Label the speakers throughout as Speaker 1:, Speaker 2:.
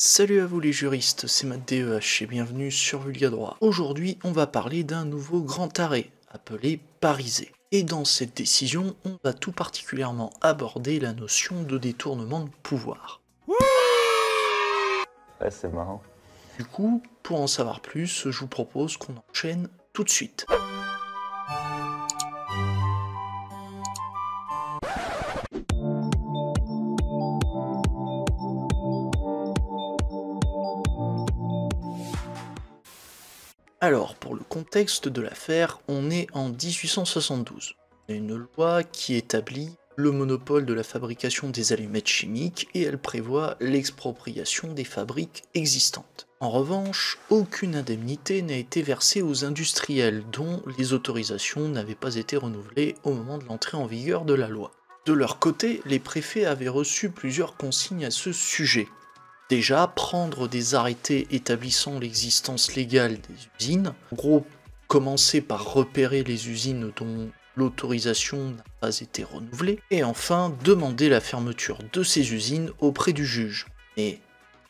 Speaker 1: Salut à vous les juristes, c'est Matt DEH et bienvenue sur Vulga Droit. Aujourd'hui, on va parler d'un nouveau grand arrêt, appelé Parisé. Et dans cette décision, on va tout particulièrement aborder la notion de détournement de pouvoir.
Speaker 2: Ouais, c'est marrant.
Speaker 1: Du coup, pour en savoir plus, je vous propose qu'on enchaîne tout de suite. Alors, pour le contexte de l'affaire, on est en 1872. Il y a une loi qui établit le monopole de la fabrication des allumettes chimiques et elle prévoit l'expropriation des fabriques existantes. En revanche, aucune indemnité n'a été versée aux industriels dont les autorisations n'avaient pas été renouvelées au moment de l'entrée en vigueur de la loi. De leur côté, les préfets avaient reçu plusieurs consignes à ce sujet. Déjà, prendre des arrêtés établissant l'existence légale des usines, en gros, commencer par repérer les usines dont l'autorisation n'a pas été renouvelée, et enfin, demander la fermeture de ces usines auprès du juge. Et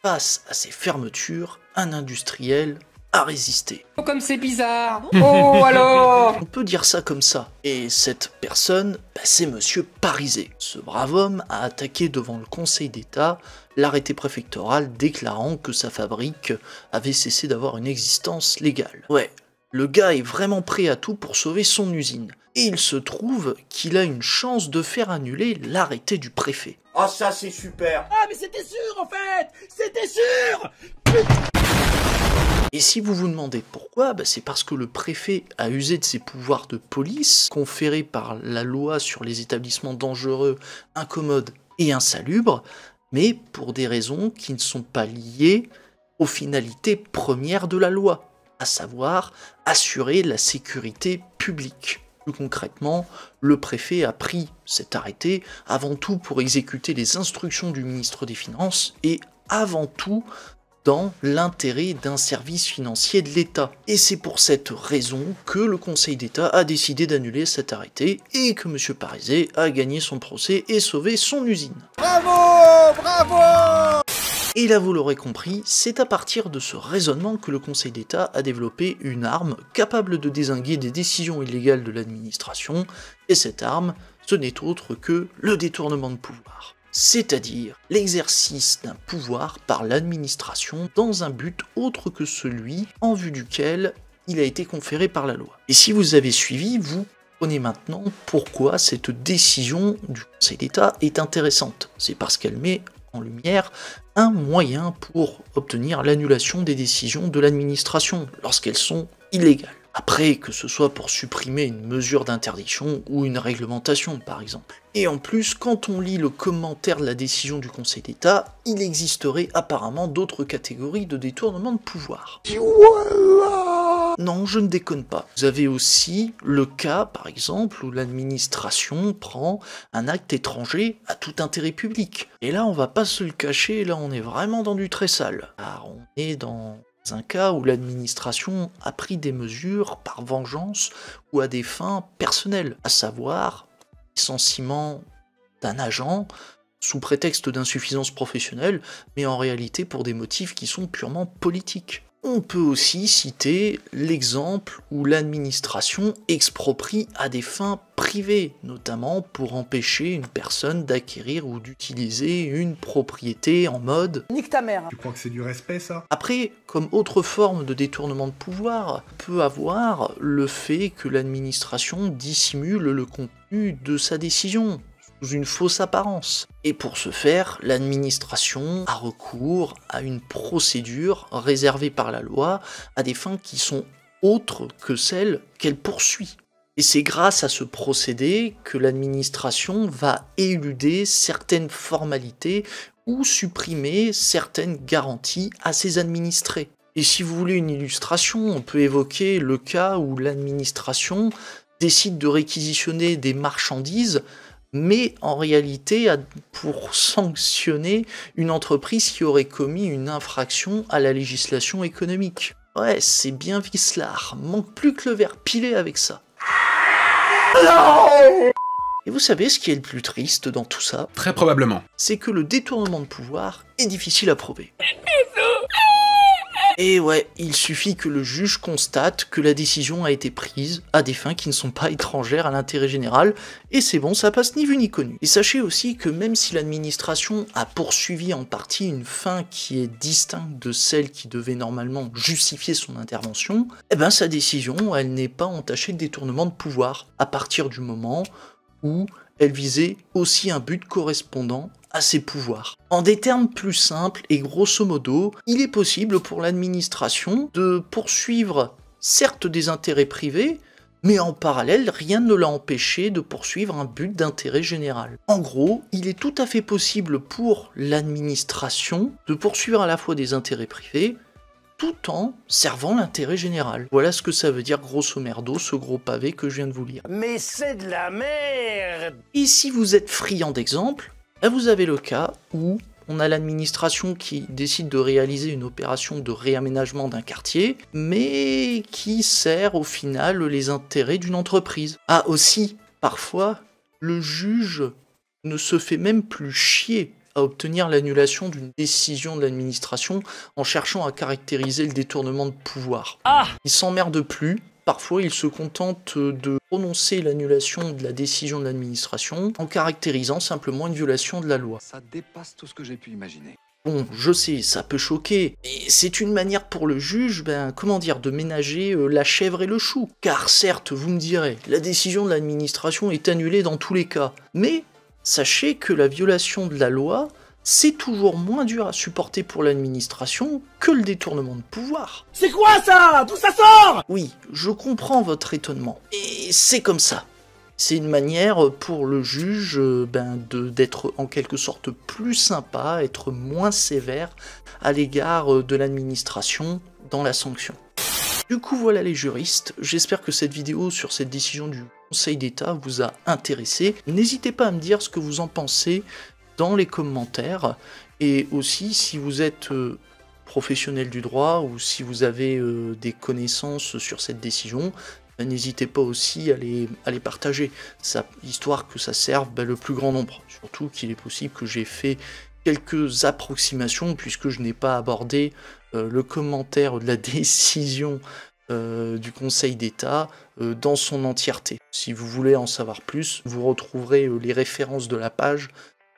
Speaker 1: face à ces fermetures, un industriel a résisté.
Speaker 3: Oh, comme c'est bizarre. Oh alors.
Speaker 1: On peut dire ça comme ça. Et cette personne, c'est Monsieur Parisé. Ce brave homme a attaqué devant le Conseil d'État l'arrêté préfectoral déclarant que sa fabrique avait cessé d'avoir une existence légale. Ouais, le gars est vraiment prêt à tout pour sauver son usine. Et il se trouve qu'il a une chance de faire annuler l'arrêté du préfet.
Speaker 4: Ah ça c'est super.
Speaker 3: Ah mais c'était sûr en fait. C'était sûr.
Speaker 1: Et si vous vous demandez pourquoi, c'est parce que le préfet a usé de ses pouvoirs de police, conférés par la loi sur les établissements dangereux, incommodes et insalubres, mais pour des raisons qui ne sont pas liées aux finalités premières de la loi, à savoir assurer la sécurité publique. Plus concrètement, le préfet a pris cet arrêté avant tout pour exécuter les instructions du ministre des Finances et avant tout dans l'intérêt d'un service financier de l'État. Et c'est pour cette raison que le Conseil d'État a décidé d'annuler cet arrêté et que M. Parisé a gagné son procès et sauvé son usine.
Speaker 4: Bravo, bravo.
Speaker 1: Et là vous l'aurez compris, c'est à partir de ce raisonnement que le Conseil d'État a développé une arme capable de dézinguer des décisions illégales de l'administration, et cette arme, ce n'est autre que le détournement de pouvoir. C'est-à-dire l'exercice d'un pouvoir par l'administration dans un but autre que celui en vue duquel il a été conféré par la loi. Et si vous avez suivi, vous comprenez maintenant pourquoi cette décision du Conseil d'État est intéressante. C'est parce qu'elle met en lumière un moyen pour obtenir l'annulation des décisions de l'administration lorsqu'elles sont illégales. Après, que ce soit pour supprimer une mesure d'interdiction ou une réglementation, par exemple. Et en plus, quand on lit le commentaire de la décision du Conseil d'État, il existerait apparemment d'autres catégories de détournement de pouvoir. Voilà. Non, je ne déconne pas. Vous avez aussi le cas, par exemple, où l'administration prend un acte étranger à tout intérêt public. Et là, on va pas se le cacher, là on est vraiment dans du très sale. Ah, on est dans un cas où l'administration a pris des mesures par vengeance ou à des fins personnelles, à savoir licenciement d'un agent sous prétexte d'insuffisance professionnelle, mais en réalité pour des motifs qui sont purement politiques. On peut aussi citer l'exemple où l'administration exproprie à des fins privées, notamment pour empêcher une personne d'acquérir ou d'utiliser une propriété en mode
Speaker 3: Nique ta mère.
Speaker 4: Tu crois que c'est du respect ça?
Speaker 1: Après, comme autre forme de détournement de pouvoir, on peut avoir le fait que l'administration dissimule le contenu de sa décision sous une fausse apparence. Et pour ce faire, l'administration a recours à une procédure réservée par la loi à des fins qui sont autres que celles qu'elle poursuit. Et c'est grâce à ce procédé que l'administration va éluder certaines formalités ou supprimer certaines garanties à ses administrés. Et si vous voulez une illustration, on peut évoquer le cas où l'administration décide de réquisitionner des marchandises mais en réalité pour sanctionner une entreprise qui aurait commis une infraction à la législation économique. Ouais, c'est bien vicelard, manque plus que le verre pilé avec ça. Et vous savez ce qui est le plus triste dans tout ça?
Speaker 2: Très probablement.
Speaker 1: C'est que le détournement de pouvoir est difficile à prouver. Et ouais, il suffit que le juge constate que la décision a été prise à des fins qui ne sont pas étrangères à l'intérêt général, et c'est bon, ça passe ni vu ni connu. Et sachez aussi que même si l'administration a poursuivi en partie une fin qui est distincte de celle qui devait normalement justifier son intervention, eh ben sa décision, elle n'est pas entachée de détournement de pouvoir, à partir du moment où elle visait aussi un but correspondant à ses pouvoirs. En des termes plus simples et grosso modo, il est possible pour l'administration de poursuivre certes des intérêts privés, mais en parallèle, rien ne l'a empêché de poursuivre un but d'intérêt général. En gros, il est tout à fait possible pour l'administration de poursuivre à la fois des intérêts privés, tout en servant l'intérêt général. Voilà ce que ça veut dire grosso merdo, ce gros pavé que je viens de vous lire.
Speaker 3: Mais c'est de la merde!
Speaker 1: Et si vous êtes friand d'exemples, vous avez le cas où on a l'administration qui décide de réaliser une opération de réaménagement d'un quartier, mais qui sert au final les intérêts d'une entreprise. Ah aussi, parfois, le juge ne se fait même plus chier à obtenir l'annulation d'une décision de l'administration en cherchant à caractériser le détournement de pouvoir. Il s'emmerde plus. Parfois, il se contente de prononcer l'annulation de la décision de l'administration en caractérisant simplement une violation de la loi.
Speaker 5: Ça dépasse tout ce que j'ai pu imaginer.
Speaker 1: Bon, je sais, ça peut choquer, mais c'est une manière pour le juge, de ménager la chèvre et le chou. Car certes, vous me direz, la décision de l'administration est annulée dans tous les cas, mais sachez que la violation de la loi, c'est toujours moins dur à supporter pour l'administration que le détournement de pouvoir.
Speaker 3: C'est quoi ça? D'où ça sort?
Speaker 1: Oui, je comprends votre étonnement. Et c'est comme ça. C'est une manière pour le juge d'être en quelque sorte plus sympa, être moins sévère à l'égard de l'administration dans la sanction. Du coup, voilà les juristes. J'espère que cette vidéo sur cette décision du Conseil d'État vous a intéressé. N'hésitez pas à me dire ce que vous en pensez dans les commentaires, et aussi si vous êtes professionnel du droit ou si vous avez des connaissances sur cette décision, n'hésitez pas aussi à les partager, histoire que ça serve le plus grand nombre. Surtout qu'il est possible que j'ai fait quelques approximations puisque je n'ai pas abordé le commentaire de la décision du Conseil d'État dans son entièreté. Si vous voulez en savoir plus, vous retrouverez les références de la page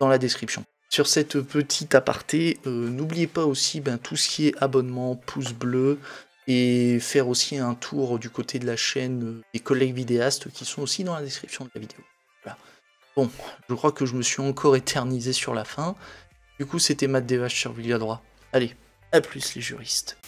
Speaker 1: dans la description. Sur cette petite aparté, n'oubliez pas aussi tout ce qui est abonnement, pouce bleu, et faire aussi un tour du côté de la chaîne des collègues vidéastes qui sont aussi dans la description de la vidéo. Voilà. Bon, je crois que je me suis encore éternisé sur la fin. Du coup, c'était Matt Devache sur Vulga Droit. Allez, à plus les juristes.